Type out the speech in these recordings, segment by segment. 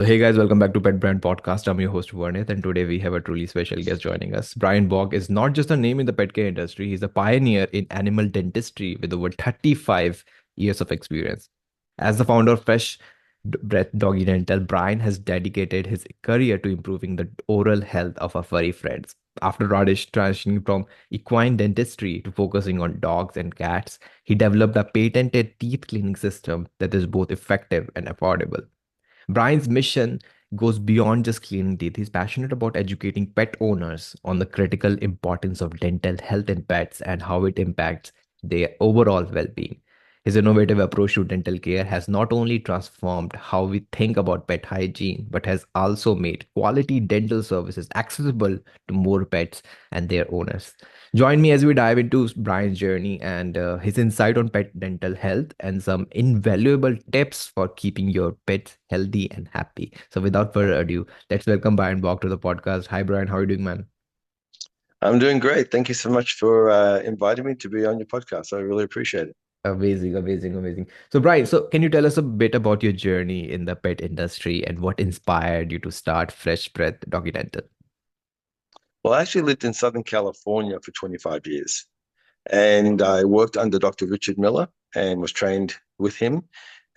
So hey guys, welcome back to Pet Brand Podcast. I'm your host Varnit, and today we have a truly special guest joining us. Brian Borg is not just a name in the pet care industry; he's a pioneer in animal dentistry with over 35 years of experience. As the founder of Fresh Breath Doggie Dental, Brian has dedicated his career to improving the oral health of our furry friends. After radish transitioning from equine dentistry to focusing on dogs and cats, he developed a patented teeth cleaning system that is both effective and affordable. Brian's mission goes beyond just cleaning teeth. He's passionate about educating pet owners on the critical importance of dental health in pets and how it impacts their overall well being. His innovative approach to dental care has not only transformed how we think about pet hygiene, but has also made quality dental services accessible to more pets and their owners. Join me as we dive into Brian's journey and his insight on pet dental health and some invaluable tips for keeping your pets healthy and happy. So, without further ado, let's welcome Brian Borg to the podcast. Hi, Brian. How are you doing, man? I'm doing great. Thank you so much for inviting me to be on your podcast. I really appreciate it. Amazing, amazing, amazing. So, Brian, can you tell us a bit about your journey in the pet industry and what inspired you to start Fresh Breath Doggy Dental? Well, I actually lived in Southern California for 25 years, and I worked under Dr. Richard Miller and was trained with him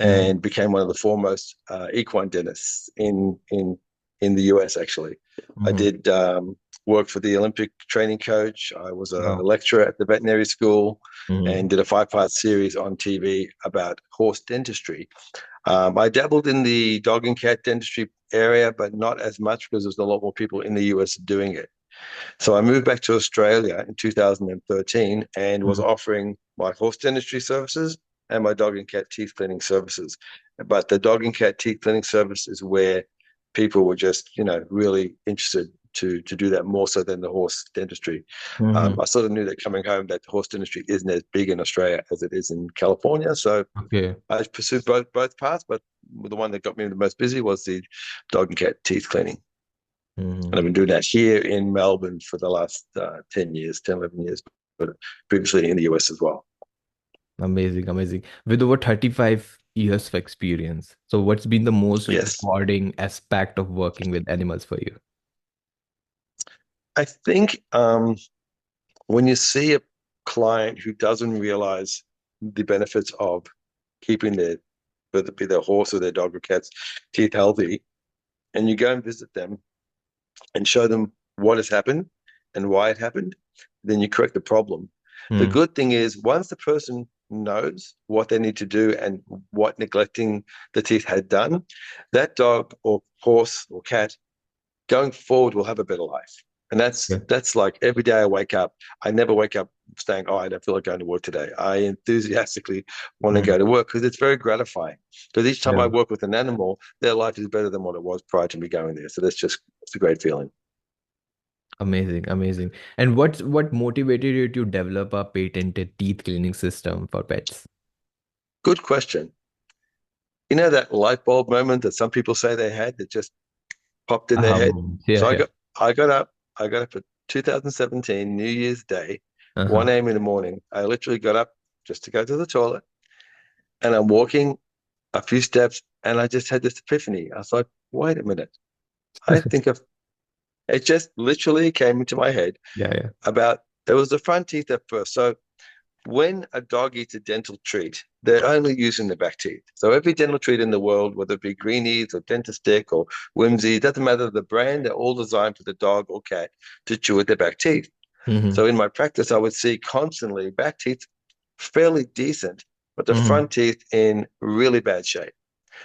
Mm-hmm. and became one of the foremost equine dentists in the US, actually. I Mm-hmm. did work for the Olympic training coach. I was a Wow. lecturer at the veterinary school Mm-hmm. and did a five-part series on TV about horse dentistry. I dabbled in the dog and cat dentistry area, but not as much because there's a lot more people in the US doing it. So I moved back to Australia in 2013 and was offering my horse dentistry services and my dog and cat teeth cleaning services. But the dog and cat teeth cleaning service is where people were just, really interested to do that more so than the horse dentistry. Mm-hmm. I sort of knew that coming home that horse dentistry isn't as big in Australia as it is in California. So Okay. I pursued both paths, but the one that got me the most busy was the dog and cat teeth cleaning. And I've Mm-hmm. been doing that here in Melbourne for the last 10 years, 10, 11 years, but previously in the US as well. Amazing, amazing. With over 35 years of experience. So, what's been the most Yes. rewarding aspect of working with animals for you? I think when you see a client who doesn't realize the benefits of keeping whether it be their horse or their dog or cat's teeth healthy, and you go and visit them and show them what has happened and why it happened, then you correct the problem. The Hmm. good thing is, once the person knows what they need to do and what neglecting the teeth had done, that dog or horse or cat going forward will have a better life. And Yeah. that's like every day I wake up, I never wake up saying, "Oh, I don't feel like going to work today." I enthusiastically want to Hmm. go to work because it's very gratifying. Because each time I Yeah. work with an animal, their life is better than what it was prior to me going there. So it's a great feeling. Amazing, amazing. And what motivated you to develop a patented teeth cleaning system for pets? Good question. You know that light bulb moment that some people say they had that just popped in their head? Yeah, So yeah. I got up at 2017, New Year's Day, Uh-huh. 1 a.m. in the morning. I literally got up just to go to the toilet and I'm walking a few steps and I just had this epiphany. I was like, wait a minute. I think of it just literally came into my head Yeah, yeah. about there was the front teeth at first. So when a dog eats a dental treat, they're only using the back teeth. So every dental treat in the world, whether it be Greenies or Dentistick or Whimsy, it doesn't matter the brand, they're all designed for the dog or cat to chew with their back teeth. Mm-hmm. So in my practice, I would see constantly back teeth fairly decent, but the Mm-hmm. front teeth in really bad shape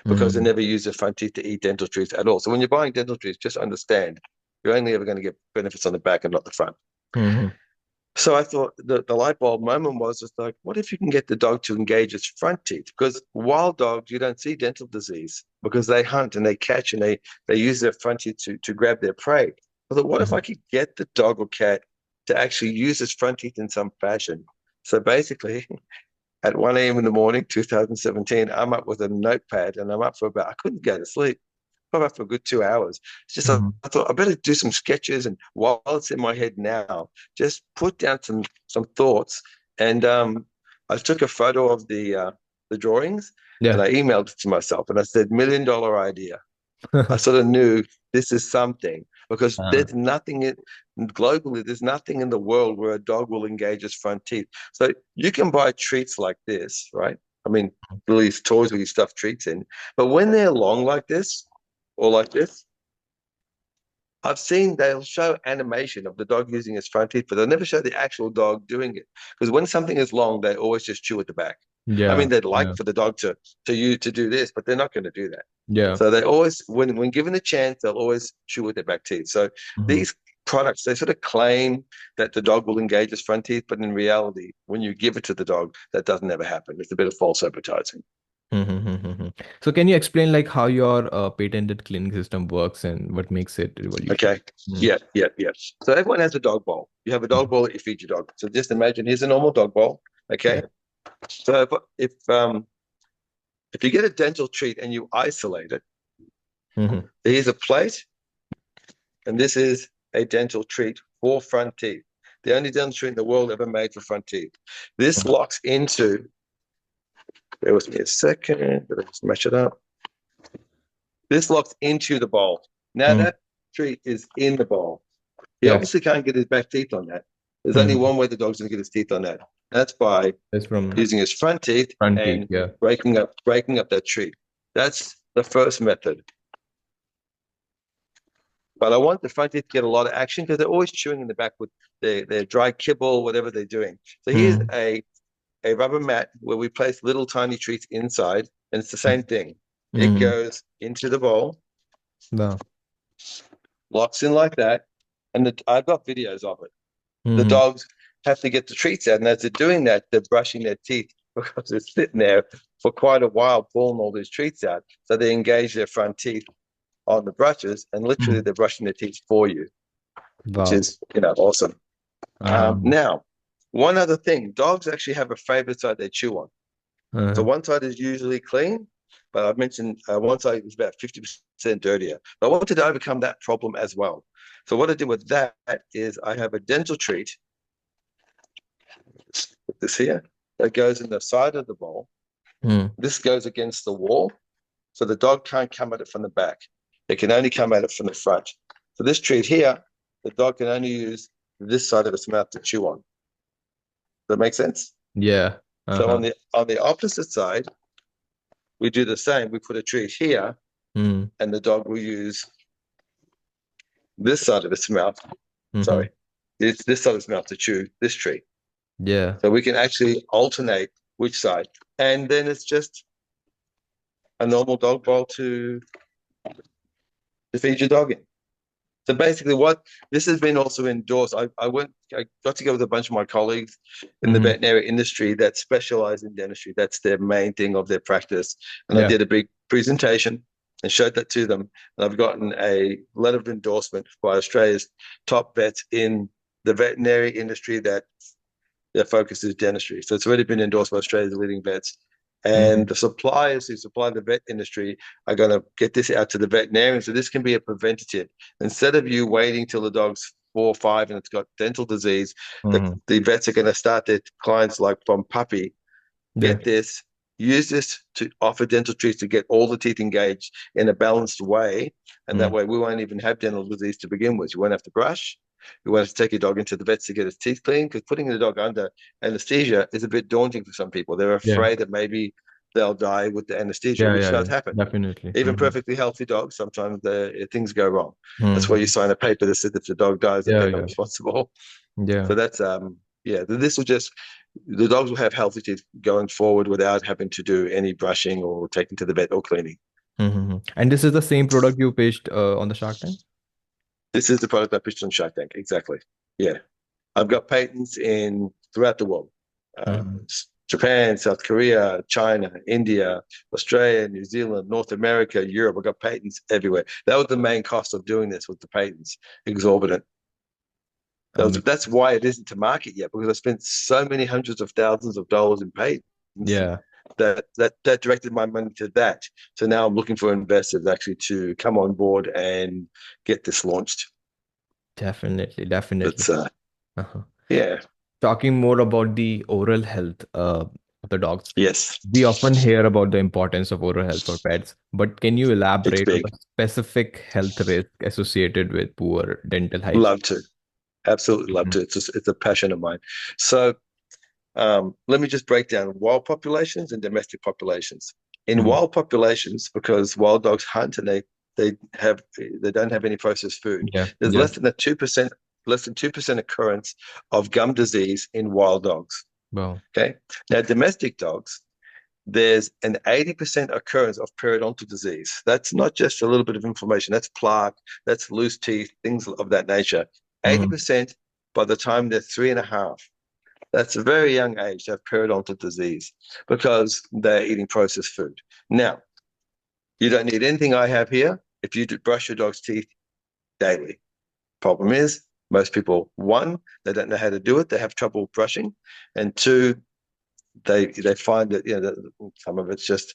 because they Mm-hmm. never use the front teeth to eat dental treats at all. So when you're buying dental treats, just understand you're only ever going to get benefits on the back and not the front. Mm-hmm. So I thought the light bulb moment was just like, what if you can get the dog to engage its front teeth? Because wild dogs, you don't see dental disease because they hunt and they catch and they use their front teeth to grab their prey. I thought, what if I could get the dog or cat to actually use its front teeth in some fashion? So basically, at 1 a.m. in the morning, 2017, I'm up with a notepad and I'm up for about, I couldn't go to sleep. I'm up for a good 2 hours. It's just, Mm-hmm. I thought I better do some sketches. And while it's in my head now, just put down some thoughts. And I took a photo of the drawings and Yeah. I emailed it to myself and I said, $1 million idea. I sort of knew this is something because Uh, there's nothing globally, there's nothing in the world where a dog will engage its front teeth. So you can buy treats like this, right? I mean, these toys with you stuff treats in, but when they're long like this or like this, I've seen they'll show animation of the dog using its front teeth, but they'll never show the actual dog doing it. Because when something is long, they always just chew at the back. I yeah, mean, they'd like yeah, for the dog to do this, but they're not going to do that. yeah. So they always, when given a chance, they'll always chew with their back teeth. So Mhm. these products, they sort of claim that the dog will engage its front teeth, but in reality, when you give it to the dog, that doesn't ever happen. It's a bit of false advertising. So can you explain like how your patented cleaning system works and what makes it revolutionary? Okay. Yeah, yeah, yeah. So everyone has a dog bowl. You have a dog bowl that you feed your dog. So just imagine here's a normal dog bowl. Yeah. Okay. So if you get a dental treat and you isolate it, Mhm. here's a plate, and this is a dental treat for front teeth. The only dental treat in the world ever made for front teeth. This locks into, bear with me a second, let's match it up. This locks into the bowl. Now Mhm. that treat is in the bowl. He Yeah. obviously can't get his back teeth on that. There's only Mhm. one way the dog's going to get his teeth on that. That's by That's from using his front teeth front teeth. and Yeah. breaking up that treat. That's the first method. But I want the front teeth to get a lot of action because they're always chewing in the back with their dry kibble, whatever they're doing. So here's Mhm. a rubber mat where we place little tiny treats inside, and it's the same thing. It Mhm. goes into the bowl, Wow. locks in like that, and I've got videos of it. The Mhm. dogs have to get the treats out, and as they're doing that, they're brushing their teeth because they're sitting there for quite a while pulling all these treats out. So they engage their front teeth on the brushes, and literally Mhm. they're brushing their teeth for you, which Wow. is awesome. Um, Now, one other thing, dogs actually have a favorite side they chew on. So uh, one side is usually clean, but I've mentioned one side is about 50% dirtier. But I wanted to overcome that problem as well. So what I did with that is I have a dental treat, put this here, that goes in the side of the bowl. mm, This goes against the wall, so the dog can't come at it from the back. It can only come at it from the front. So this treat here, the dog can only use this side of its mouth to chew on. Does that make sense? yeah. So Uh-huh. on the opposite side, we do the same. We put a treat here, Mm, and the dog will use this side of its mouth. mm-hmm. Sorry, it's this side of its mouth to chew this treat. Yeah. So we can actually alternate which side, and then it's just a normal dog bowl to feed your dog in. So basically, what this has been also endorsed. I got together with a bunch of my colleagues in the Mm-hmm. veterinary industry that specialize in dentistry. That's their main thing of their practice. And I Yeah. did a big presentation and showed that to them. And I've gotten a letter of endorsement by Australia's top vets in the veterinary industry that their focus is dentistry. So it's already been endorsed by Australia's leading vets. And Mm-hmm. the suppliers who supply the vet industry are going to get this out to the veterinarian. So this can be a preventative. Instead of you waiting till the dog's 4 or 5 and it's got dental disease, Mm-hmm. the vets are going to start their clients like from puppy, Yeah. get this, use this to offer dental treats to get all the teeth engaged in a balanced way. And that Mm. way we won't even have dental disease to begin with. You won't have to brush. You won't have to take your dog into the vets to get his teeth cleaned because putting the dog under anesthesia is a bit daunting for some people. They're Yeah. afraid that maybe they'll die with the anesthesia, Yeah. which Yeah. does Yeah. happen. Definitely. Even Mm-hmm. perfectly healthy dogs, sometimes things go wrong. That's why you Mm-hmm. sign a paper that says if the dog dies, that Yeah. they're not Yeah. responsible. Yeah. So that's yeah, this will just the dogs will have healthy teeth going forward without having to do any brushing or taking to the vet or cleaning. Mm-hmm. And this is the same product you pitched on the Shark Tank? This is the product I pitched on Shark Tank. Exactly. Yeah. I've got patents in throughout the world. Uh, Mm-hmm. Japan, South Korea, China, India, Australia, New Zealand, North America, Europe. I've got patents everywhere. That was the main cost of doing this with the patents, exorbitant. That's why it isn't to market yet, because I spent so many hundreds of thousands of dollars in patents Yeah. that directed my money to that. So now I'm looking for investors actually to come on board and get this launched. Definitely. Definitely. That's Uh-huh. yeah. Talking more about the oral health, of the dogs. Yes, We often hear about the importance of oral health for pets, but can you it's elaborate on big. the specific health risk associated with poor dental hygiene? Love to. Absolutely love Mhm. to. It's a passion of mine. So let me just break down wild populations and domestic populations. In Mm. wild populations, because wild dogs hunt and they don't have any processed food, Yeah, there's yeah. less than 2% occurrence of gum disease in wild dogs. Wow. Okay. Now domestic dogs, there's an 80% occurrence of periodontal disease. That's not just a little bit of inflammation, that's plaque, that's loose teeth, things of that nature. Mm. 80% by the time they're 3.5. That's a very young age to have periodontal disease because they're eating processed food. Now, you don't need anything I have here if you brush your dog's teeth daily. Problem is, most people, one, they don't know how to do it, they have trouble brushing, and two, they find that some of it's just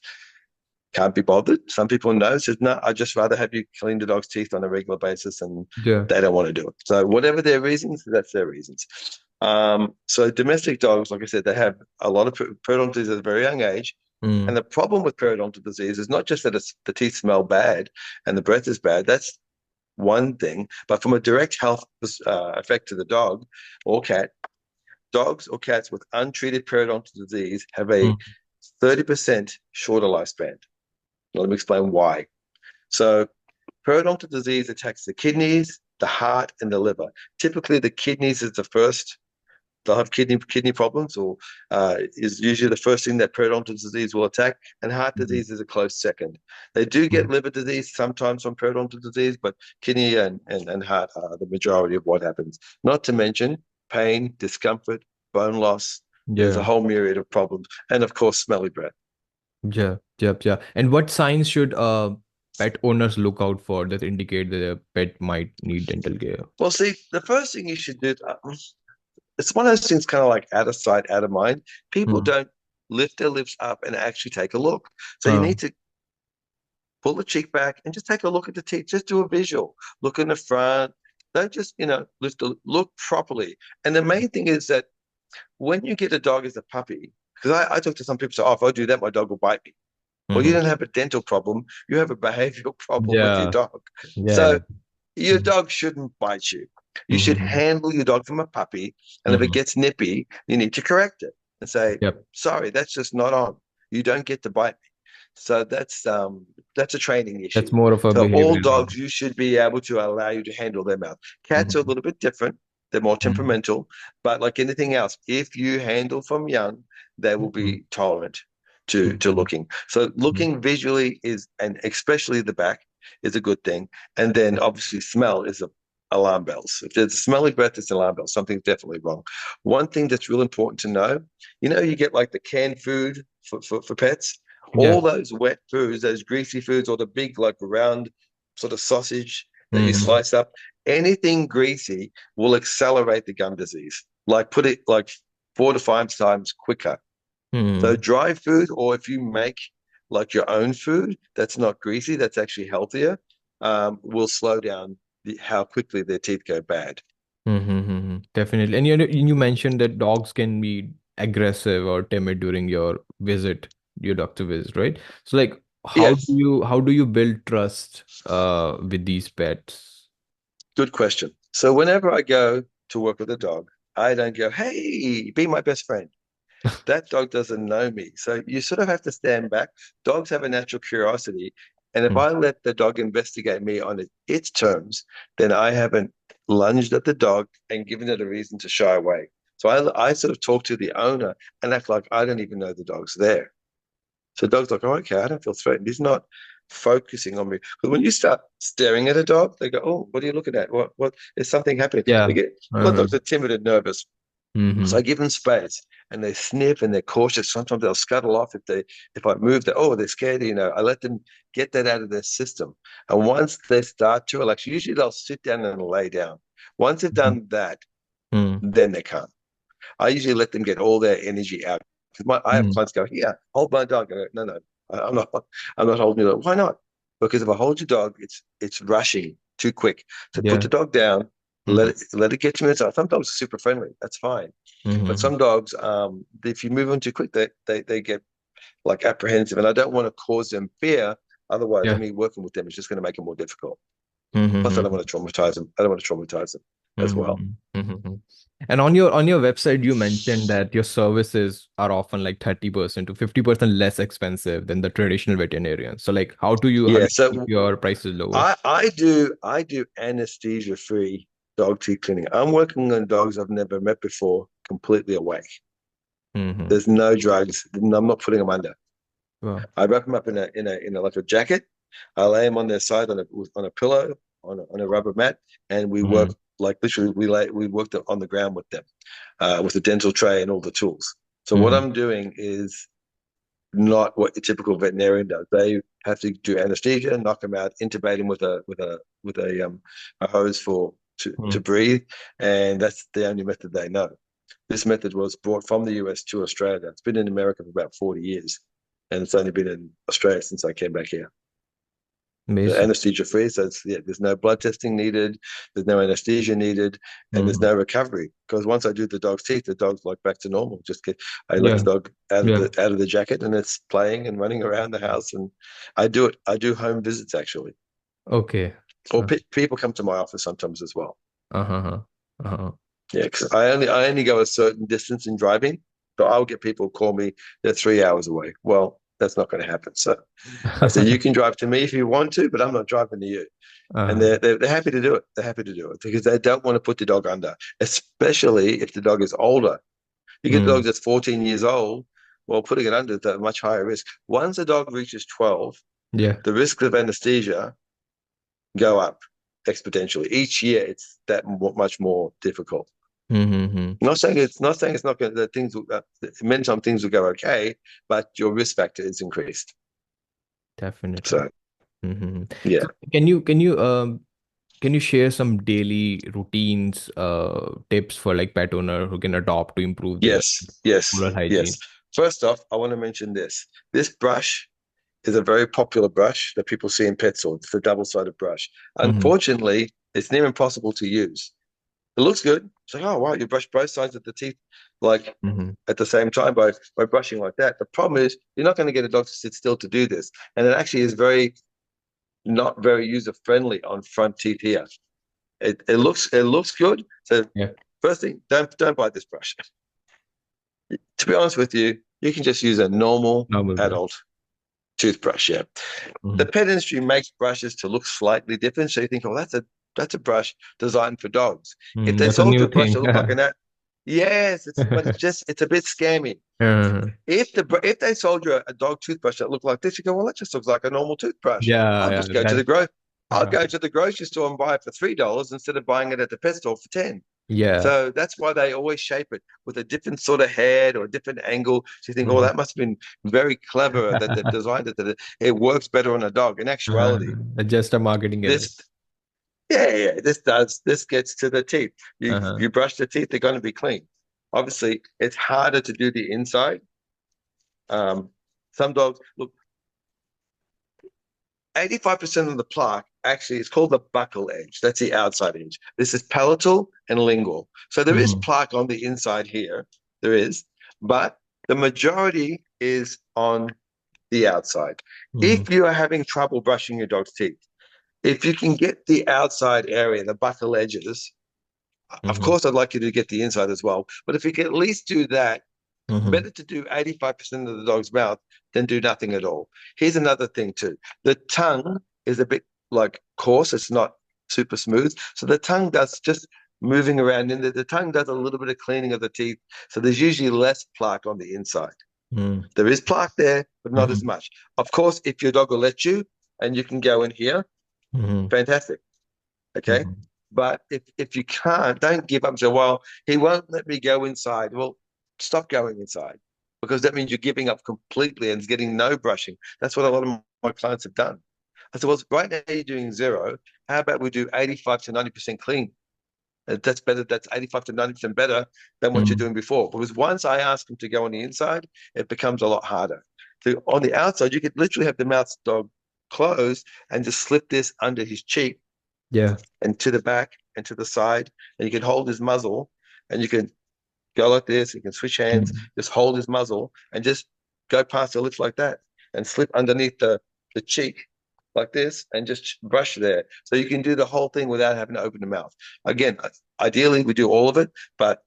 can't be bothered. Some people know, says, no, I'd just rather have you clean the dog's teeth on a regular basis, and Yeah. they don't want to do it. So whatever their reasons, that's their reasons. So domestic dogs, like I said, they have a lot of periodontal disease at a very young age. And Mm. the problem with periodontal disease is not just that the teeth smell bad and the breath is bad. That's one thing. But from a direct health effect to the dog or cat, dogs or cats with untreated periodontal disease have a Mm. 30% shorter lifespan. Let me explain why. So, periodontal disease attacks the kidneys, the heart, and the liver. Typically, the kidneys is the first. They'll have kidney problems, or is usually the first thing that periodontal disease will attack, and heart Mm. disease is a close second. They do get Mm. liver disease sometimes from periodontal disease, but kidney and heart are the majority of what happens. Not to mention pain, discomfort, bone loss. There's a Yeah. whole myriad of problems, and of course, smelly breath. Yeah. Yep. Yeah. And what signs should pet owners look out for that indicate that a pet might need dental care? Well, see, the first thing you should do, it's one of those things kind of like out of sight, out of mind. People Mm. don't lift their lips up and actually take a look. So you Oh. need to pull the cheek back and just take a look at the teeth. Just do a visual. Look in the front. Don't just, look properly. And the main thing is that when you get a dog as a puppy, because I talk to some people say, oh, if I do that, my dog will bite me. Well, you Hmm. don't have a dental problem. You have a behavioral problem with your Yeah. dog. Yeah. So your dog shouldn't bite you. You should Mm-hmm. handle your dog from a puppy. And if it Hmm. gets nippy, you need to correct it and say, Yep. sorry, that's just not on. You don't get to bite me. So that's a training That's issue. more of a So all behavioral. dogs, you should be able to allow you to handle their mouth. Cats are a Mm-hmm. little bit different. They're more Mm-hmm. temperamental, but like anything else, if you handle from young, they will Mm-hmm. be tolerant to Mm-hmm. looking. So looking visually is, and especially the back, is a good thing. And then obviously smell is alarm bells. If there's a smelly breath, it's an alarm bell. Something's definitely wrong. One thing that's real important to know, you get like the canned food for pets, Yeah. all those wet foods, those greasy foods, or the big like round sort of sausage that you Mm-hmm. slice up, anything greasy will accelerate the gum disease. Like put it like 4 to 5 times quicker. So Mm-hmm. dry food, or if you make like your own food that's not greasy, that's actually healthier, will slow down how quickly their teeth go bad. Mm-hmm. Definitely. And you mentioned that dogs can be aggressive or timid during your doctor visit, right? So like Yes, how do you build trust with these pets? good question. So whenever I go to work with a dog, I don't go, hey, be my best friend. That dog doesn't know me. So you sort of have to stand back. Dogs have a natural curiosity. And if Mm. I let the dog investigate me on its terms, then I haven't lunged at the dog and given it a reason to shy away. So I sort of talk to the owner and act like I don't even know the dog's there. So the dog's like, oh, okay, I don't feel threatened. He's not focusing on me. But when you start staring at a dog, they go, oh, what are you looking at? What is something happening? Yeah. A lot of dogs are timid and nervous. So I Mm-hmm. give them space and they sniff and they're cautious. Sometimes they'll scuttle off if I move that, oh, they're scared, I let them get that out of their system. And once they start to relax, usually they'll sit down and lay down. Once they've done that, then they come. I usually let them get all their energy out. Because I have Mm-hmm. clients go, yeah, hold my dog. I go, no, no, I'm not I'm not holding you. Why not? Because if I hold your dog, it's rushing too quick. So put Yeah. the dog down, Mm-hmm. Let it get to inside. Some dogs are super friendly. That's fine. But Mm-hmm. some dogs, if you move on too quick, they get like apprehensive, and I don't want to cause them fear. Otherwise, Yeah. me working with them is just going to make it more difficult. Plus, I don't Mm-hmm. want to traumatize them. I don't want to traumatize them as well. Mm-hmm. Mm-hmm. And on your website, you mentioned that your services are often like 30% to 50% less expensive than the traditional veterinarian. So like how do Yeah. you keep So your prices lower? I do anesthesia-free dog teeth cleaning. I'm working on dogs I've never met before, completely awake. Mm-hmm. There's no drugs. I'm not putting them under. Wow. I wrap them up in a like a jacket. I lay them on their side on a pillow on a rubber mat, and we work Mm-hmm. like literally we worked on the ground with them, with the dental tray and all the tools. So what Mm-hmm. I'm doing is not what the typical veterinarian does. They have to do anesthesia, knock them out, intubate them with a hose to breathe, and that's the only method they know. This method was brought from the US to Australia. It's been in America for about 40 years, and it's only been in Australia since I came back here. The Amazing. anesthesia free, so there's no blood testing needed, there's no anesthesia needed, and there's Mm-hmm. no recovery. Because once I do the dog's teeth, the dog's like back to normal. I let the Yeah. dog Yeah. out of the jacket, and it's playing and running around the house. And I do it. I do home visits actually, Okay. or Uh, people come to my office sometimes as well. uh-huh. Uh-huh. Yeah, because I only go a certain distance in driving, so I'll get people call me. They're 3 hours away. Well, that's not going to happen. So I said, you can drive to me if you want to, but I'm not driving to you. And Uh, they're happy to do it. They're happy to do it because they don't want to put the dog under, especially if the dog is older. You get a dog mm, that's 14 years old, well, putting it under is a much higher risk. Once a dog reaches 12, yeah. the risks of anesthesia go up exponentially. Each year, it's that much more difficult. Mm-hmm. Not saying it's not going that things many times things will go okay, but your risk factor is increased. Definitely. So Mm-hmm. yeah, So can you share some daily routines, tips for like pet owner who can adopt to improve their yes, yes, oral hygiene? yes. First off, I want to mention this. This brush is a very popular brush that people see in pet stores. It's a double-sided brush. Mm-hmm. Unfortunately, it's near impossible to use. It looks good. It's like, oh wow, you brush both sides of the teeth like Mm-hmm. at the same time by brushing like that. The problem is you're not going to get a dog to sit still to do this. And it actually is very not very user-friendly on front teeth here. It looks good. So Yeah. first thing, don't buy this brush. To be honest with you, you can just use a normal Normal brush. adult toothbrush. Yeah. Mm-hmm. The pet industry makes brushes to look slightly different. So you think, oh, that's a brush designed for dogs. If Mm, they that's a sold you new a brush thing. that looked like an yes, it's a bit scammy. Uh, If they sold you a dog toothbrush that looked like this, you go, well, that just looks like a normal toothbrush. yeah, I'll yeah, just go to that the gro I'll uh, go to the grocery store and buy it for $3 instead of buying it at the pet store for 10. yeah. So that's why they always shape it with a different sort of head or a different angle. So you think, oh, Mhm. that must have been very clever that they've designed it that it works better on a dog. In Uh, actuality, just a marketing error. this yeah, this gets to the teeth. You Uh-huh. you brush the teeth, they're going to be clean. Obviously, it's harder to do the inside. Um, some dogs look 85% of the plaque actually is called the buccal edge. That's the outside edge. This is palatal and lingual. So there is Mm-hmm. plaque on the inside here. There is, but the majority is on the outside. Mm-hmm. If you are having trouble brushing your dog's teeth, if you can get the outside area, the buccal edges, of Mm-hmm. course, I'd like you to get the inside as well. But if you can at least do that, Mm-hmm. better to do 85% of the dog's mouth than do nothing at all. Here's another thing, too. The tongue is a bit like coarse, it's not super smooth. So the tongue does just moving around in there. The tongue does a little bit of cleaning of the teeth. So there's usually less plaque on the inside. There is plaque there, but not as Mm-hmm. much. Of course, if your dog will let you and you can go in here, Mm-hmm. fantastic. Okay. Mm-hmm. But if you can't, don't give up. So, well, he won't let me go inside. Well, stop going inside because that means you're giving up completely and getting no brushing. That's what a lot of my clients have done. I said, well, right now you're doing zero. How about we do 85 to 90% clean? That's better. That's 85 to 90% better than what you're Mm-hmm. doing before. Because once I ask them to go on the inside, it becomes a lot harder. So on the outside, you could literally have the mouth dog closed and just slip this under his cheek Yeah. and to the back and to the side. And you can hold his muzzle and you can go like this. You can switch hands, Mhm. just hold his muzzle and just go past the lips like that and slip underneath the cheek like this and just brush there. So you can do the whole thing without having to open the mouth. Again, ideally we do all of it, but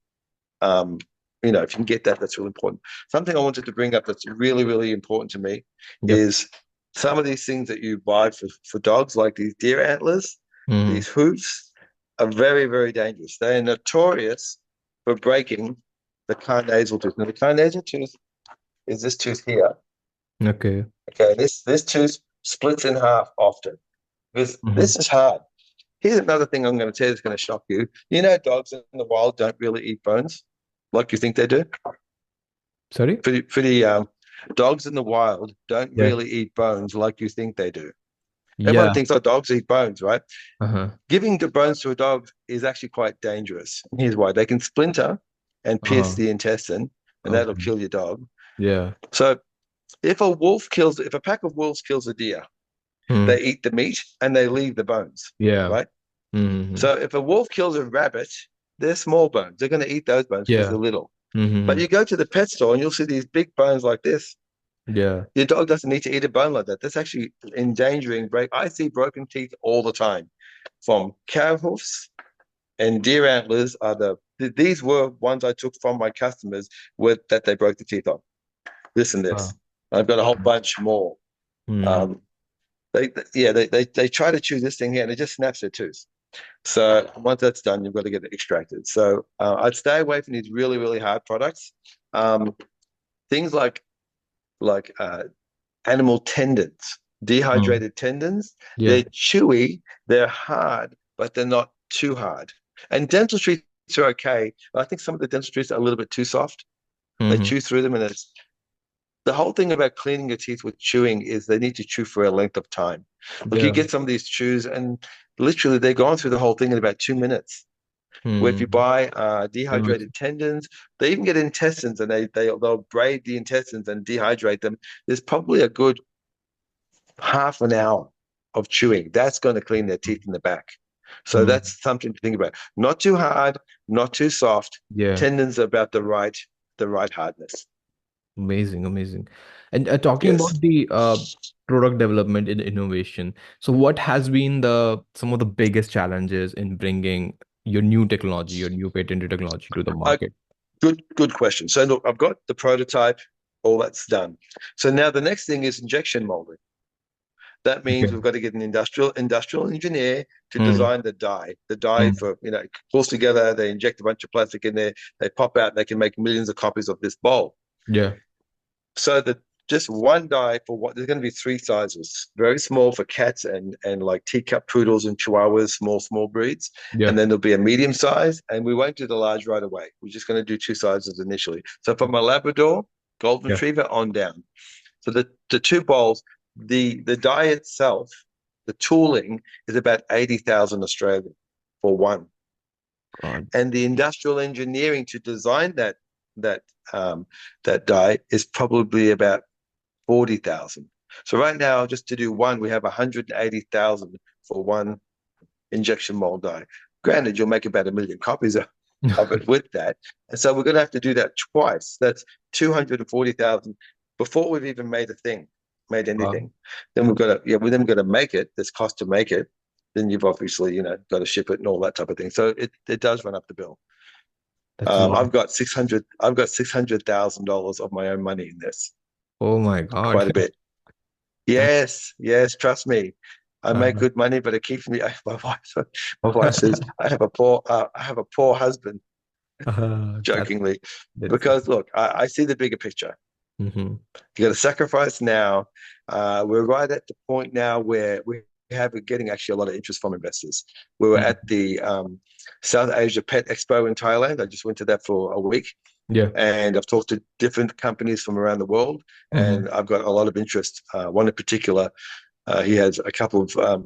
um, if you can get that, that's really important. Something I wanted to bring up that's really, really important to me Yep. is some of these things that you buy for dogs, like these deer antlers, Mm. these hooves, are very, very dangerous. They are notorious for breaking the carnasal tooth. Now, the carnasal tooth is this tooth here. Okay. Okay, this tooth splits in half often because Hmm. this is hard. Here's another thing I'm going to tell you that's going to shock you. You know, dogs in the wild don't really eat bones like you think they do. Sorry? For the dogs in the wild don't Yeah. really eat bones like you think they do. Everyone Yeah. thinks, oh, dogs eat bones, right? Uh-huh. Giving the bones to a dog is actually quite dangerous. Here's why: they can splinter and pierce Uh-huh. the intestine, and that'll Okay. kill your dog. Yeah. So if a pack of wolves kills a deer, Mm. they eat the meat and they leave the bones, Yeah. right? Hmm. So if a wolf kills a rabbit, they're small bones. They're going to eat those bones because Yeah. they're little. But Hmm. you go to the pet store and you'll see these big bones like this. Yeah. Your dog doesn't need to eat a bone like that. That's actually endangering break. I see broken teeth all the time from cow hoofs and deer antlers are these were ones I took from my customers with that they broke the teeth on. This and this. Wow. I've got a whole Okay. bunch more. Mm. Um, they try to chew this thing here and it just snaps their tooth. So once that's done, you've got to get it extracted. So I'd stay away from these really, really hard products. Um, things like animal tendons, Mm. dehydrated tendons. Yeah. They're chewy, they're hard, but they're not too hard. And dental treats are okay. I think some of the dental treats are a little bit too soft. They Hmm. chew through them, and it's the whole thing about cleaning your teeth with chewing is they need to chew for a length of time. Look, you Yeah. get some of these chews, and literally they're going through the whole thing in about 2 minutes. Where if you Mm. buy That makes dehydrated tendons, they even get intestines, and they'll braid the intestines and dehydrate them. There's probably a good half an hour of chewing. That's going to clean their teeth in the back. So mm. that's something to think about. Not too hard, not too soft. Yeah. Tendons are about the right hardness. Amazing, amazing. And talking Yes. about the product development and innovation, so what has been the some of the biggest challenges in bringing your new technology, your new patented technology to the Uh, market? good question. So look, I've got the prototype, all that's done. So now the next thing is injection molding. That means Okay. we've got to get an industrial engineer to Mm. design the die. The die Mm. for it pulls together. They inject a bunch of plastic in there. They pop out. They can make millions of copies of this bowl. Yeah. So that just one die for what there's going to be three sizes. Very small for cats and like teacup poodles and chihuahuas, small breeds. Yeah. And then there'll be a medium size. And we won't do the large right away. We're just going to do two sizes initially. So from a Labrador, Golden Yeah. Retriever on down. So the two bowls, the die itself, the tooling is about 80,000 Australian for one. God. And the industrial engineering to design that um, that die is probably about 40,000. So right now, just to do one, we have 180,000 for one injection mold die. Granted, you'll make about a million copies of it with that. And so we're going to have to do that twice. That's 240,000 before we've even made Wow. anything. Then we've got to make it. There's cost to make it. Then you've obviously, got to ship it and all that type of thing. So it does run up the bill. That's a lot. I've got $600,000 of my own money in this, Oh my God. quite a bit. That, Yes, trust me. I make uh, good money, but it keeps me. My wife says I have a poor husband, that jokingly, that's because look, I see the bigger picture. hmm. You got to sacrifice now. We're right at the point now where we have getting actually a lot of interest from investors. We were at the South Asia Pet Expo in Thailand. I just went to that for a week, Yeah. and I've talked to different companies from around the world, Hmm. and I've got a lot of interest. One in particular, he has a couple of.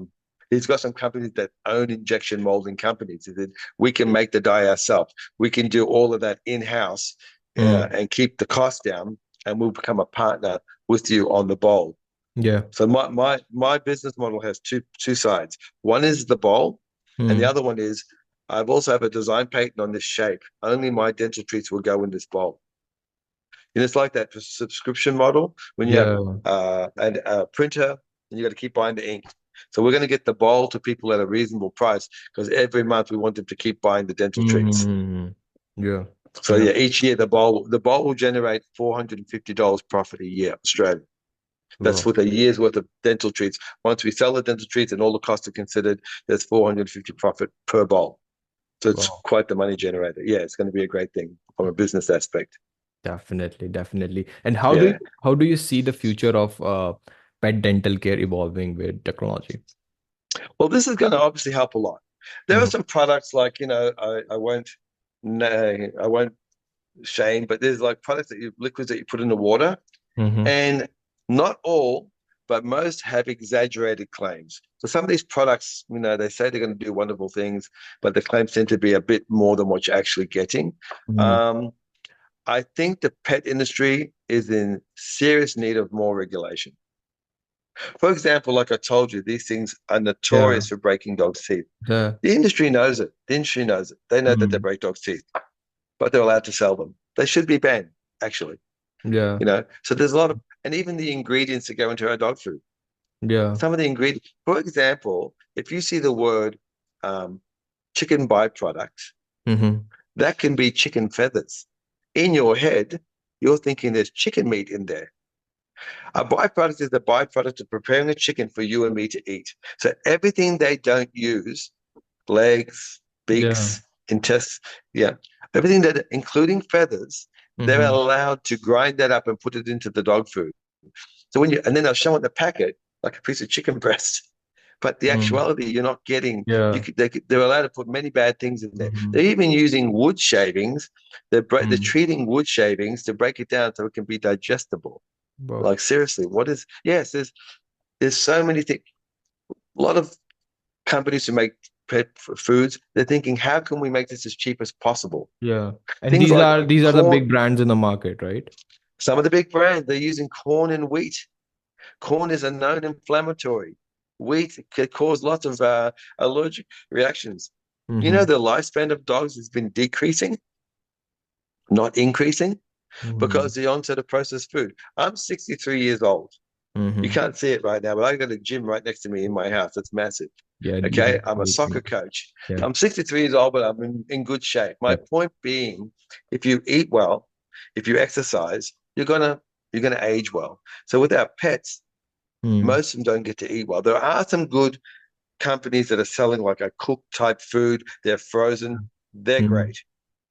He's got some companies that own injection molding companies. He said, we can make the die ourselves. We can do all of that in house Mm. and keep the cost down, and we'll become a partner with you on the bowl. Yeah. So my business model has two sides. One is the bowl, and the Hmm. other one is I've also have a design patent on this shape. Only my dental treats will go in this bowl. And it's like that for subscription model when you have Yeah. a printer and you got to keep buying the ink. So we're going to get the bowl to people at a reasonable price because every month we want them to keep buying the dental treats. Hmm. Yeah. So Yeah. yeah, each year the bowl will generate $450 profit a year, Australia. That's Wow. with a year's worth of dental treats. Once we sell the dental treats and all the costs are considered, there's 450 profit per bowl. So it's Wow. quite the money generator. Yeah, it's going to be a great thing from a business aspect. Definitely, definitely. And Yeah. how do you see the future of pet dental care evolving with technology? Well, this is going to obviously help a lot. There are Mm-hmm. some products like, I won't shame, but there's like products liquids that you put in the water, Mm-hmm. and not all, but most have exaggerated claims. So some of these products, they say they're going to do wonderful things, but the claims tend to be a bit more than what you're actually getting. Mm-hmm. Um, I think the pet industry is in serious need of more regulation. For example, like I told you, these things are Yeah. notorious for breaking dogs' teeth. Yeah. The industry knows it. The industry knows it. They know that they Mm. break dogs' teeth, but they're allowed to sell them. They should be banned, actually. Yeah. So there's a lot of, and even the ingredients that go into our dog food. Yeah. Some of the ingredients, for example, if you see the word um, chicken byproduct, Mm-hmm. that can be chicken feathers. In your head, you're thinking there's chicken meat in there. A byproduct is the byproduct of preparing a chicken for you and me to eat. So everything they don't use, legs, Yeah. beaks, intestines, yeah, everything that, including feathers, they're Mm-hmm. allowed to grind that up and put it into the dog food. So and then they'll show on the packet like a piece of chicken breast. But the Mm. actuality, you're not getting. Yeah. They're allowed to put many bad things in there. Mm-hmm. They're even using wood shavings. They're Mm. treating wood shavings to break it down so it can be digestible. Wow. Like seriously, what is? Yes, there's so many things. A lot of companies who make pet foods, they're thinking, how can we make this as cheap as possible? Yeah. And Things like these are the corn. big brands in the market, right? Some of the big brands they're using corn and wheat. Corn is a known inflammatory. Wheat could cause lots of allergic reactions. Mm-hmm. The lifespan of dogs has been decreasing, not increasing, Mm-hmm. because the onset of processed food. I'm 63 years old. You Mm-hmm. can't see it right now, but I got a gym right next to me in my house. It's massive. Yeah. Okay. I'm a soccer coach. Yeah. I'm 63 years old, but I'm in good shape. My Yep. point being, if you eat well, if you exercise, you're gonna age well. So with our pets, Mm. most of them don't get to eat well. There are some good companies that are selling like a cooked type food. They're frozen. They're Mm. great.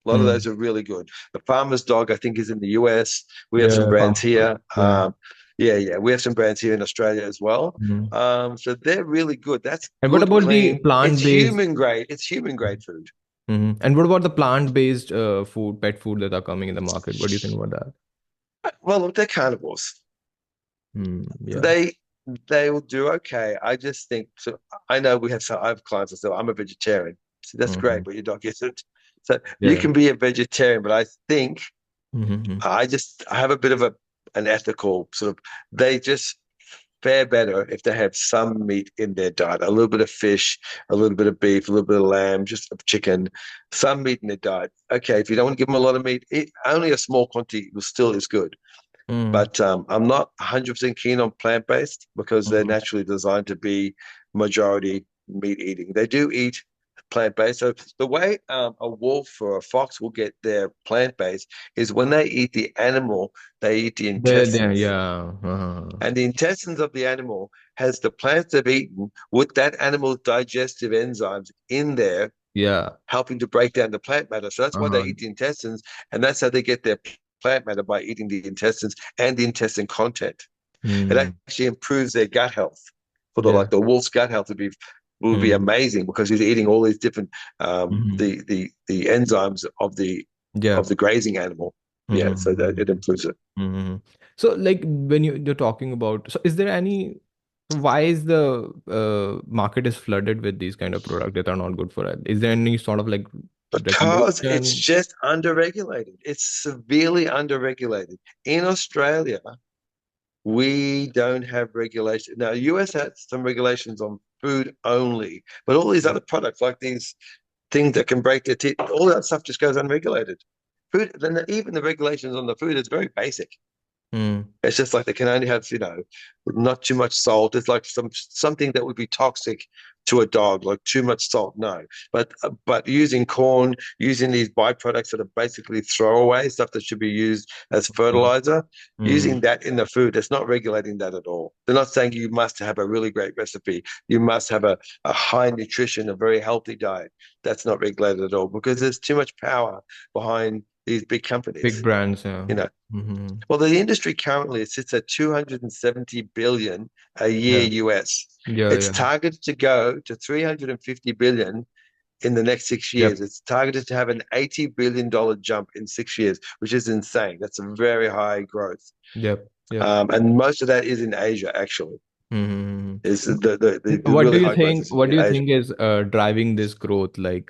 A lot of Mm. those are really good. The Farmer's Dog, I think, is in the US. We have some Yeah. brands here. Yeah. Yeah, we have some brands here in Australia as well. Mm. So they're really good. That's And what good, about the clean. It's plant-based? human grade. It's human grade food. Mhm. And what about the plant-based food, pet food that are coming in the market? What do you think about that? Well, look, they're carnivores. Yeah. They they will do okay. I just think so. I know I have clients that say I'm a vegetarian. So that's Hmm. great, but your dog isn't. So you Yeah. can be a vegetarian, but I think Hmm. I have a bit of an ethical sort of. They just fare better if they have some meat in their diet, a little bit of fish, a little bit of beef, a little bit of lamb, just of chicken, some meat in their diet. Okay, if you don't want to give them a lot of meat, only a small quantity still is good. Mm. But I'm not 100% keen on plant-based because they're Mhm. naturally designed to be majority meat eating. They do eat plant-based. So the way a wolf or a fox will get their plant-based is when they eat the animal, they eat the intestines. Yeah. And the intestines of the animal has the plants they've eaten with that animal's digestive enzymes in there, Yeah. helping to break down the plant matter. So that's why they Uh-huh. eat the intestines, and that's how they get their plant matter by eating the intestines and the intestine content. It Mm. actually improves their gut health. For the Yeah. like the wolf's gut health would be Mm. amazing because he's eating all these different Hmm. the enzymes of the Yeah. grazing animal. Yeah, so that Hmm. it improves it. Hmm. So, like, when you're talking about, so is there any, why is the market is flooded with these kind of products that are not good for it? Is there any sort of like Because it's regulation? just underregulated. It's severely underregulated. In Australia, We don't have regulation. Now, US has some regulations on food only, but all these other products, like these things that can break their teeth, all that stuff just goes unregulated. Food, then even the regulations on the food is very basic. Mm. It's just like they can only have, not too much salt. It's like something that would be toxic to a dog, like too much salt. No, but using corn, using these byproducts that are basically throwaway stuff that should be used as fertilizer, using Mm. that in the food, it's not regulating that at all. They're not saying you must have a really great recipe. You must have a high nutrition, a very healthy diet. That's not regulated at all because there's too much power behind these big Big companies. brands, yeah. You know, Hmm. well, the industry currently sits at 270 billion a year Yeah. US. Yeah, It's yeah. targeted to go to 350 billion in the next 6 years. Yep. It's targeted to have an $80 billion jump in 6 years, which is insane. That's a very high growth. Yep. Yep. And most of that is in Asia, actually. Hmm. Is the What do really you high growth think? is What in do you Asia. think is driving this growth? Like,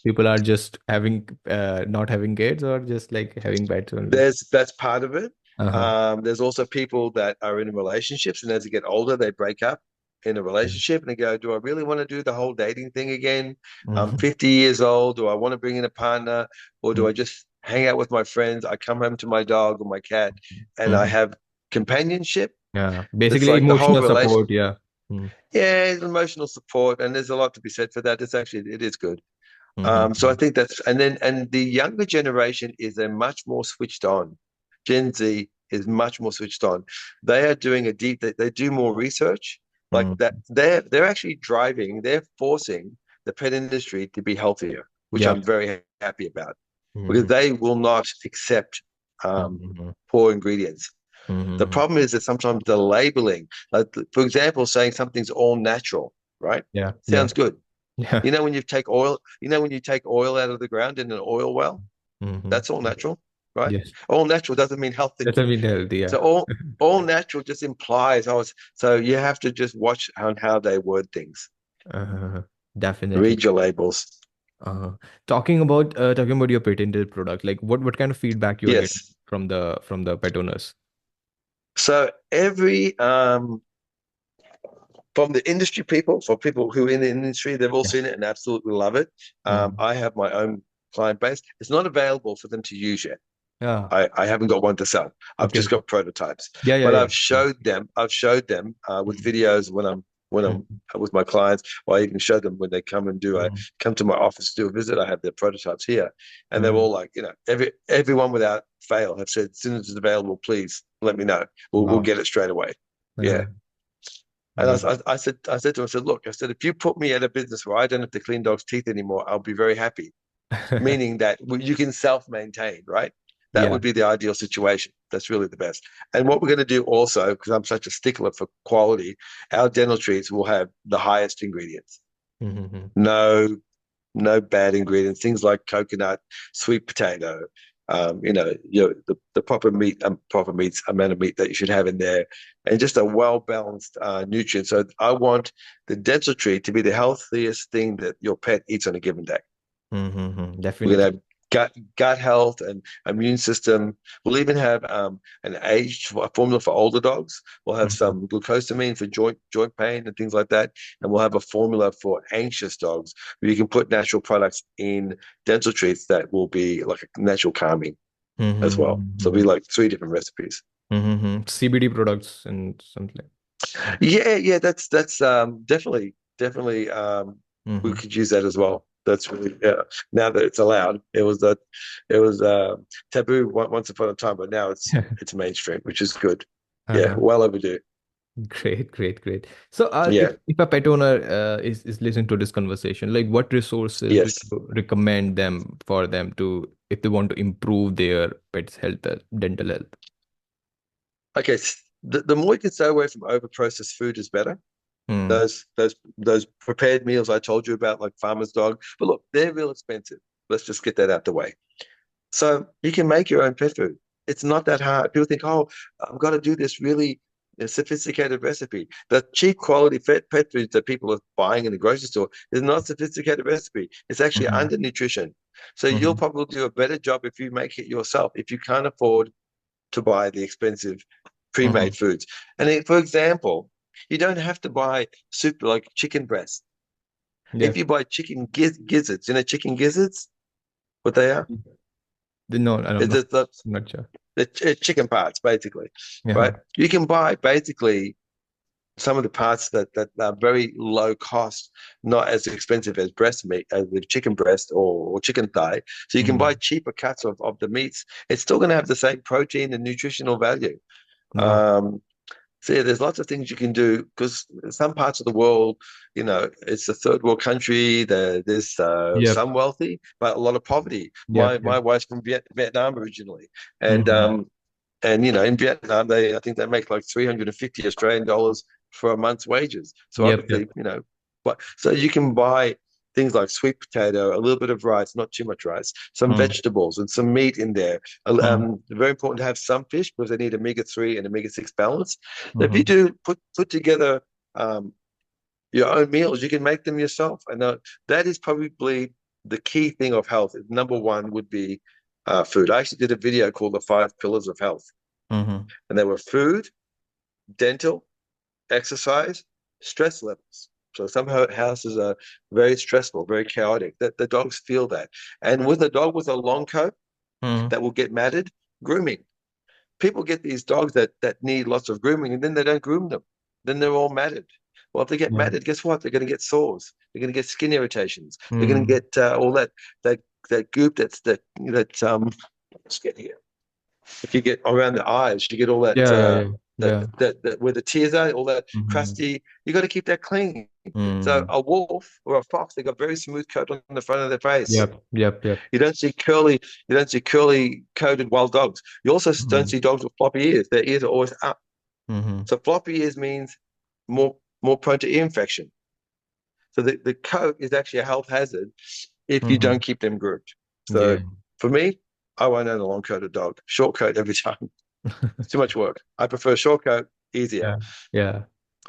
people are just having not having kids, or just like having pets only? That's part of it. Uh-huh. There's also people that are in relationships, and as they get older, they break up in a relationship and they go, "Do I really want to do the whole dating thing again? I'm Mhm. 50 years old. Do I want to bring in a partner, or do Mhm. I just hang out with my friends? I come home to my dog or my cat, and I Mhm. have companionship. Yeah, It's basically like the whole emotional relation. support. Yeah. Mm. Yeah, it's emotional support, and there's a lot to be said for that. It is good. So I Mhm. think and the younger generation is a much more switched on. Gen Z is much more switched on. They are doing they do more research like Mhm. that. They're actually they're forcing the pet industry to be healthier, which Yeah. I'm very happy about because Mhm. they will not accept Mhm. poor ingredients. The Mhm. problem is that sometimes the labeling, like for example, saying something's all natural, right? Yeah. Yeah. Sounds good. Yeah. When you take oil out of the ground in an oil well, Mhm. that's all natural, right? Yes. All natural doesn't mean healthy. That's a bit healthy. Yeah. So all natural just implies so you have to just watch on how they word things. Uh, definitely. Read your labels. Uh, talking about your patented product, like what kind of feedback you are getting Yes. from the pet owners? So every from the industry people, for people who are in the industry, they've all Yeah. seen it and absolutely love it. Mhm. I have my own client base. It's not available for them to use yet. Yeah. I haven't got one to sell. I've Okay. just Okay. got prototypes, Yeah. Yeah. but Yeah. Yeah. I've showed them with Mhm. videos when I'm Mhm. with my clients, or I even show them when they Mhm. come to my office to do a visit. I have their prototypes here, and they're Mhm. all like, everyone without fail have said, as soon as it's available, please let me know. We'll Wow. get it straight away. Yeah. Uh, And great. I said to him, I said, look, I said, if you put me at a business where I don't have to clean dogs' teeth anymore, I'll be very happy, meaning that you can self-maintain, right? That Yeah. would be the ideal situation. That's really the best. And what we're going to do also, because I'm such a stickler for quality, our dental treats will have the highest ingredients. Mhm. No, no bad ingredients. Things like coconut, sweet potato, the proper meats, amount of meat that you should have in there, and just a well balanced nutrient. So I want the dental treat to be the healthiest thing that your pet eats on a given day. We're going Definitely. to have gut health and immune system. We'll even have an aged formula for older dogs. We'll have Mhm. some glucosamine for joint pain and things like that. And we'll have a formula for anxious dogs where you can put natural products in dental treats that will be like a natural calming as well. So it'll be like three different recipes. CBD products and something. Yeah, yeah, that's definitely we Mm-hmm. could use that as well. That's really now that it's allowed. It was taboo once upon a time, but now it's mainstream, which is good. Yeah, Uh-huh. well overdue. Great, great, great. So, if, Yeah, if a pet owner is listening to this conversation, like what resources do yes. you recommend them for them to if they want to improve their pet's health, dental health? Okay, the more you can stay away from over processed food is better. Mm. Those prepared meals I told you about, like farmer's dog, but look, they're real expensive. Let's just get that out the way. So you can make your own pet food. It's not that hard. People think, oh, I've got to do this really sophisticated recipe. The cheap quality pet foods that people are buying in the grocery store is not a sophisticated recipe. It's actually Mm-hmm. under nutrition. So you'll Mm-hmm. probably do a better job if you make it yourself. If you can't afford to buy the expensive pre-made foods. And for example, you don't have to buy soup like chicken breast. Yeah. If you buy chicken gizzards, chicken gizzards, what they are? No, I don't It's know. just the, I'm not sure. the chicken parts, basically, Yeah. right? You can buy basically some of the parts that are very low cost, not as expensive as breast meat, as with chicken breast or chicken thigh. So you can buy Mm. cheaper cuts of the meats. It's still going to have the same protein and nutritional value. Wow. Um, so yeah, there's lots of things you can do because some parts of the world, it's a third world country. There's Yep. some wealthy, but a lot of poverty. Yep. My Yep. wife's from Vietnam originally, and Mm-hmm. um, and in Vietnam, I think they make like 350 Australian dollars for a month's wages. So Yep. obviously, Yep. but so you can buy things like sweet potato, a little bit of rice, not too much rice, some Mm. vegetables and some meat in there. Mm. Very important to have some fish because they need omega-3 and omega-6 balance. So if you Mm-hmm. do put together um, your own meals, you can make them yourself. And that is probably the key thing of health. Number one would be food. I actually did a video called The Five Pillars of Health, Mm-hmm. and they were food, dental, exercise, stress levels. So some houses are very stressful, very chaotic. That the dogs feel that. And with a dog with a long coat Mm. that will get matted, grooming. People get these dogs that need lots of grooming, and then they don't groom them. Then they're all matted. Well, if they get Yeah. matted, guess what? They're going to get sores. They're going to get skin irritations. They're going to Mm. get all that that goop let's get here. If you get around the eyes, you get all that Yeah. Yeah. that, Yeah. that where the tears are, all that Mm-hmm. crusty. You got to keep that clean. So Mm. a wolf or a fox, they got very smooth coat on the front of their face. Yep. Yep. Yep. You don't see curly coated wild dogs. You also don't Mm-hmm. see dogs with floppy ears. Their ears are always up. Mm-hmm. So floppy ears means more prone to ear infection. So the coat is actually a health hazard if you Mm-hmm. don't keep them groomed. So Yeah. for me, I won't own a long coated dog. Short coat every time. It's too much work. I prefer short coat, easier. Yeah. Yeah.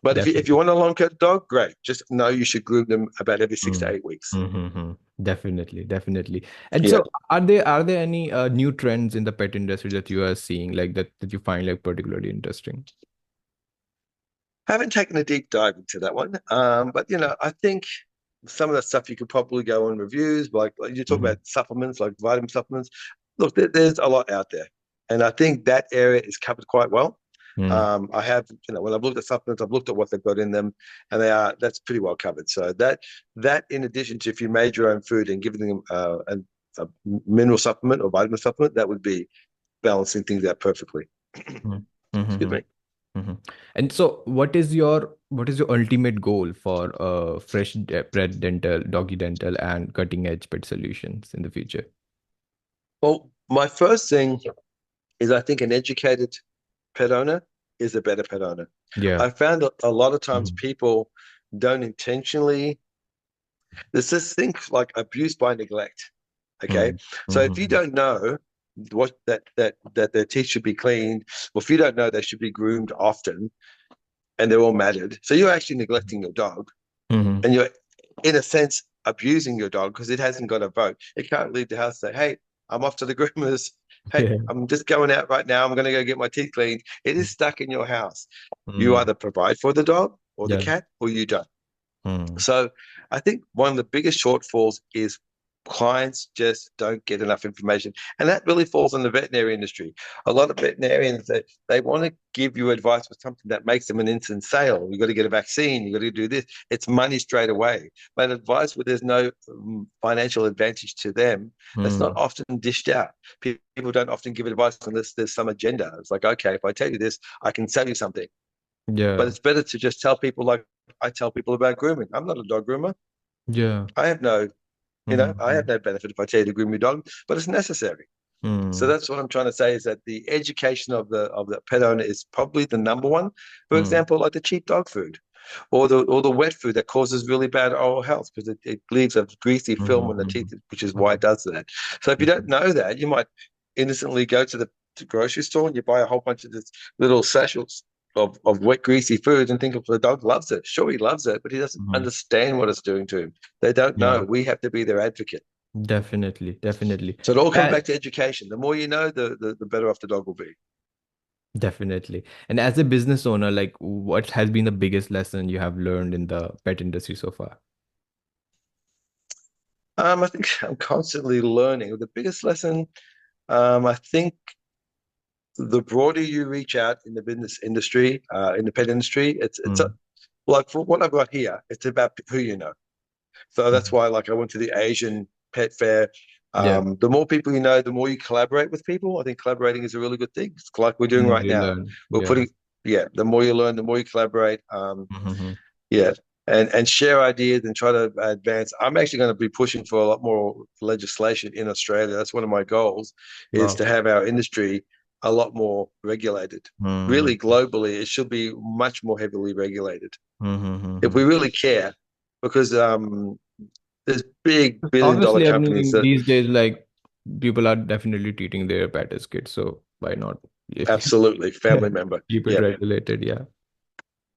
But if you Definitely. want a long coated dog, great. Just know you should groom them about every 6 to 8 weeks. Mm-hmm. Definitely, definitely. And Yeah. so, are there any new trends in the pet industry that you are seeing, like that you find like particularly interesting? I haven't taken a deep dive into that one. But I think some of the stuff you could probably go on reviews, like you talk Mm-hmm. about supplements, like vitamin supplements. Look, there's a lot out there, and I think that area is covered quite well. I have, when I've looked at supplements, I've looked at what they've got in them, and that's pretty well covered. So that in addition to if you made your own food and giving them a mineral supplement or vitamin supplement, that would be balancing things out perfectly. Excuse Mm-hmm. me. Mm-hmm. And so, what is your ultimate goal for fresh bread dental, doggy dental, and cutting edge pet solutions in the future? Well, my first thing is I think an educated pet owner is a better pet owner. Yeah. I found a lot of times Mm-hmm. people don't intentionally, there's this thing like abuse by neglect. Okay. So if you Mm-hmm. don't know what that their teeth should be cleaned, or if you don't know they should be groomed often and they're all matted, so you're actually neglecting your dog Mm-hmm. and you're in a sense abusing your dog because it hasn't got a vote. It can't leave the house and say, hey, I'm off to the groomers. Hey, Yeah. I'm just going out right now. I'm going to go get my teeth cleaned. It is stuck in your house. You Mm. either provide for the dog or the Yeah. cat or you don't. Mm. So I think one of the biggest shortfalls is clients just don't get enough information. And that really falls on the veterinary industry. A lot of veterinarians, they want to give you advice for something that makes them an instant sale. You've got to get a vaccine. You've got to do this. It's money straight away. But advice where there's no financial advantage to them, that's not Mm. often dished out. People don't often give advice unless there's some agenda. It's like, okay, if I tell you this, I can sell you something. But Yeah. it's better to just tell people like I tell people about grooming. I'm not a dog groomer. Yeah. I have no, I have Mm-hmm. no benefit if I tell you to groom your dog, but it's necessary. So Mm. that's what I'm trying to say is that the education of the pet owner is probably the number one. For Mm. example, like the cheap dog food or the wet food that causes really bad oral health because it leaves a greasy film on the Mm-hmm. teeth, which is why it does that. So if you don't know that, you might innocently go to the grocery store and you buy a whole bunch of this little sachets of wet, greasy food and think, the dog loves it. Sure, he loves it, but he doesn't Mm-hmm. understand what it's doing to him. They don't Yeah. know. We have to be their advocate. Definitely. Definitely. So it all comes And back to education. The more you know, the better off the dog will be. Definitely. And as a business owner, like what has been the biggest lesson you have learned in the pet industry so far? I think I'm constantly learning. The biggest lesson, I think the broader you reach out in the business industry, in the pet industry, Mm. like for what I've got here, it's about who you know. So that's Mhm. why, like, I went to the Asian pet fair. Yeah. The more people you know, the more you collaborate with people. I think collaborating is a really good thing. It's like we're The doing more right you now. learn. We're Yeah. putting, yeah, the more you learn, the more you collaborate. Hmm. Yeah, and share ideas and try to advance. I'm actually going to be pushing for a lot more legislation in Australia. That's one of my goals, is Wow. to have our industry a lot more regulated. Mm-hmm. Really, globally, it should be much more heavily regulated if Mm-hmm. we really care, because there's big billion-dollar Obviously, I companies mean, that these days, like people are definitely treating their pet as kids, so why not? If you absolutely family member. keep it Yeah, regulated, yeah.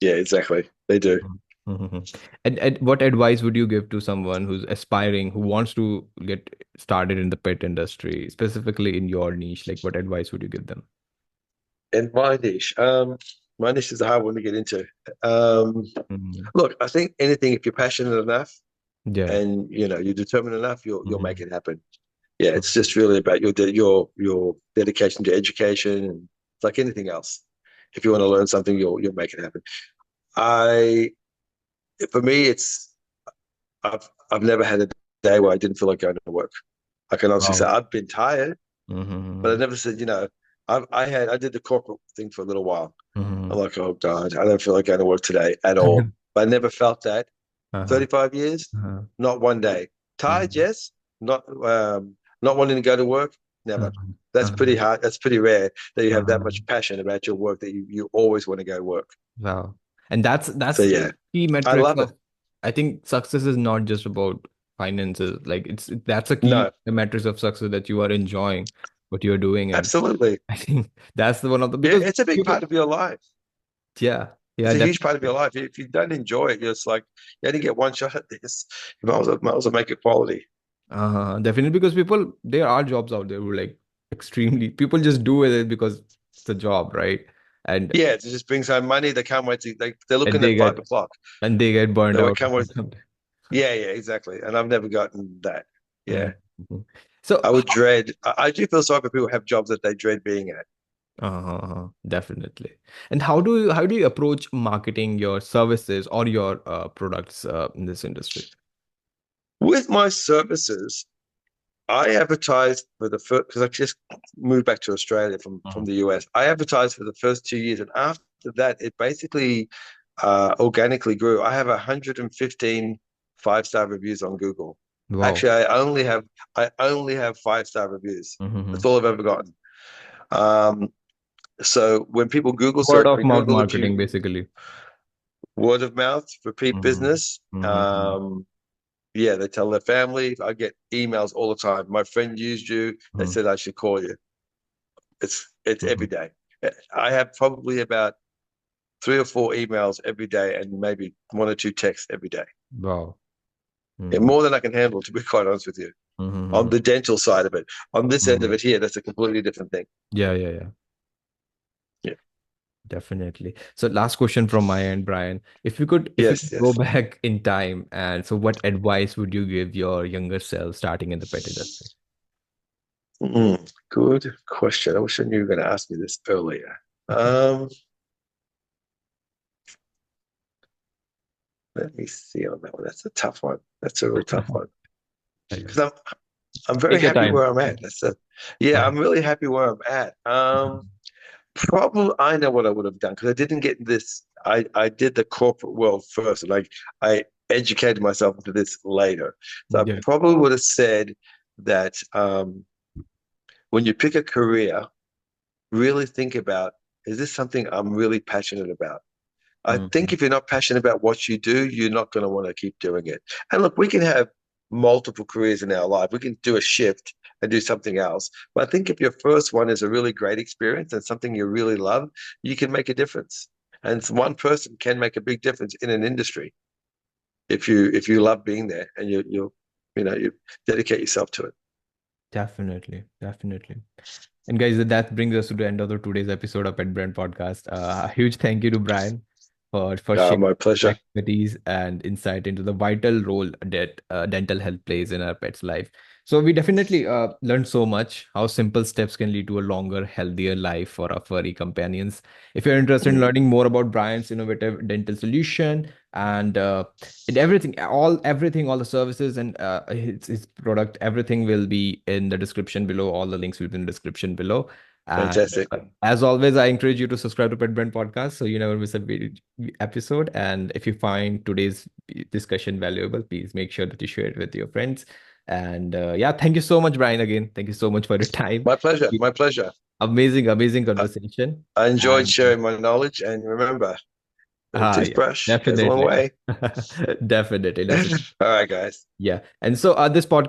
yeah, exactly. They do. Mm-hmm. And what advice would you give to someone who's aspiring, who wants to get started in the pet industry, specifically in your niche? Like, what advice would you give them? And my niche is a hard one to get into. Um, Hmm. Look, I think anything, if you're passionate enough Yeah. and you're determined enough, you'll make Hmm. it happen. Yeah, it's just really about your dedication to education, and it's like anything else. If you want to learn something, you'll make it happen. I For me, I've never had a day where I didn't feel like going to work. I can honestly say Wow. I've been tired, but I Hmm. never said, I did the corporate thing for a little while. I'm Hmm. like, oh God, I don't feel like going to work today at all. But I never felt that. Uh-huh. 35 years, Uh-huh. not one day. Tired, Mhm. yes. Not wanting to go to work, never. Uh-huh. That's pretty Uh-huh. hard. That's pretty rare that you have that Uh-huh. much passion about your work that you always want to go work. Wow. And that's So that's yeah, key I metrics love it. of, I think success is not just about finances. Like that's a key No, metrics of success, that you are enjoying what you're doing. And absolutely. I think that's the one of the, Yeah, because it's a big people, part of your life. yeah, It's yeah, a huge part of your definitely. life. If you don't enjoy it, you're just like, you only get one shot at this. You might as well make it quality. Definitely, because people, there are jobs out there who like extremely, people just do it because it's a job, right? And Yeah, it just brings home money. They can't wait they're and looking they at five get o'clock. and they get burned They out can't or wait. something. Yeah, exactly. And I've never gotten that. Yeah. Mm-hmm. So I would dread. I do feel sorry for people who have jobs that they dread being at. definitely. And how do you approach marketing your services or your products in this industry? With my services, I advertised for the first, because I just moved back to Australia from Mhm. the US. I advertised for the first 2 years, and after that, it basically organically grew. I have 115 five-star reviews on Google. Wow. Actually, I only have five-star reviews. That's Hmm. all I've ever gotten. Um, so when people Google Word search of me, mouth Google marketing, basically. word of mouth, repeat Hmm. business. Hmm. Yeah, they tell their family. I get emails all the time. My friend used you. They Hmm. said I should call you. It's Hmm. every day. I have probably about 3 or 4 emails every day, and maybe 1 or 2 texts every day. Wow. Yeah, Hmm. more than I can handle, to be quite honest with you. On Hmm. the dental side of it, on this end of Hmm. it here, that's a completely different thing. Yeah, yeah, yeah. Yeah. Definitely. So last question from my end, Brian. If you could Yes. go Yes. back in time, and so what advice would you give your younger self starting in the pet industry? Good question. I wish I knew you were going to ask me this earlier. Um, Let me see on that one. That's a tough one. That's a real tough one Okay. because I'm very Take your happy time. where I'm at. Yeah, I'm really happy where I'm at. Probably I know what I would have done because I didn't get this. I did the corporate world first, like I educated myself into this later. So I Yeah. probably would have said that when you pick a career, really think about, is this something I'm really passionate about? I think Mhm. if you're not passionate about what you do, you're not going to want to keep doing it. And look, we can have multiple careers in our life. We can do a shift and do something else. But I think if your first one is a really great experience and something you really love, you can make a difference. And one person can make a big difference in an industry if you love being there and you dedicate yourself to it. Definitely, definitely. And guys, that brings us to the end of the today's episode of Pet Brand Podcast. A huge thank you to Brian for sharing My pleasure. expertise and insight into the vital role that dental health plays in our pet's life. So we definitely learned so much how simple steps can lead to a longer, healthier life for our furry companions. If you're interested in learning more about Brian's innovative dental solution and everything, all the services and his product, everything will be in the description below. All the links will be in the description below. And Fantastic. as always, I encourage you to subscribe to Pet Brand Podcast so you never miss a episode. And if you find today's discussion valuable, please make sure that you share it with your friends. And yeah, thank you so much, Brian. Again, thank you so much for your time. My pleasure. My pleasure. Amazing, amazing I, conversation. I enjoyed And sharing my knowledge. And remember, the yeah, toothbrush goes a long definitely, way. definitely, definitely. All right, guys. Yeah. And so this podcast